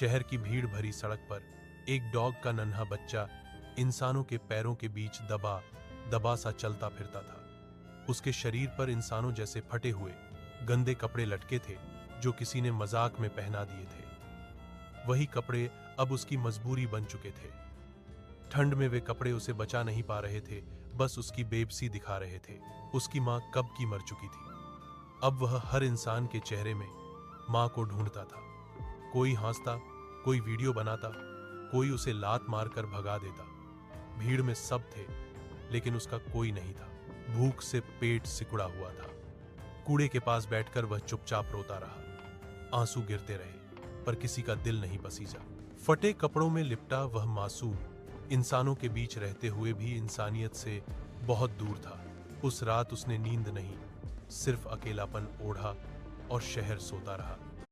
शहर की भीड़ भरी सड़क पर एक डॉग का नन्हा बच्चा इंसानों के पैरों के बीच दबा दबा सा चलता फिरता था। उसके शरीर पर इंसानों जैसे फटे हुए गंदे कपड़े लटके थे जो किसी ने मजाक में पहना दिए थे। वही कपड़े अब उसकी मजबूरी बन चुके थे। ठंड में वे कपड़े उसे बचा नहीं पा रहे थे, बस उसकी बेबसी दिखा रहे थे। उसकी माँ कब की मर चुकी थी। अब वह हर इंसान के चेहरे में माँ को ढूंढता था। कोई हंसता, कोई वीडियो बनाता, कोई उसे लात मारकर भगा देता। भीड़ में सब थे, लेकिन उसका कोई नहीं था। भूख से पेट सिकुड़ा हुआ था। कूड़े के पास बैठकर वह चुपचाप रोता रहा। आंसू गिरते रहे, पर किसी का दिल नहीं पसीजा। फटे कपड़ों में लिपटा वह मासूम इंसानों के बीच रहते हुए भी इंसानियत से बहुत दूर था। उस रात उसने नींद नहीं, सिर्फ अकेलापन ओढ़ा और शहर सोता रहा।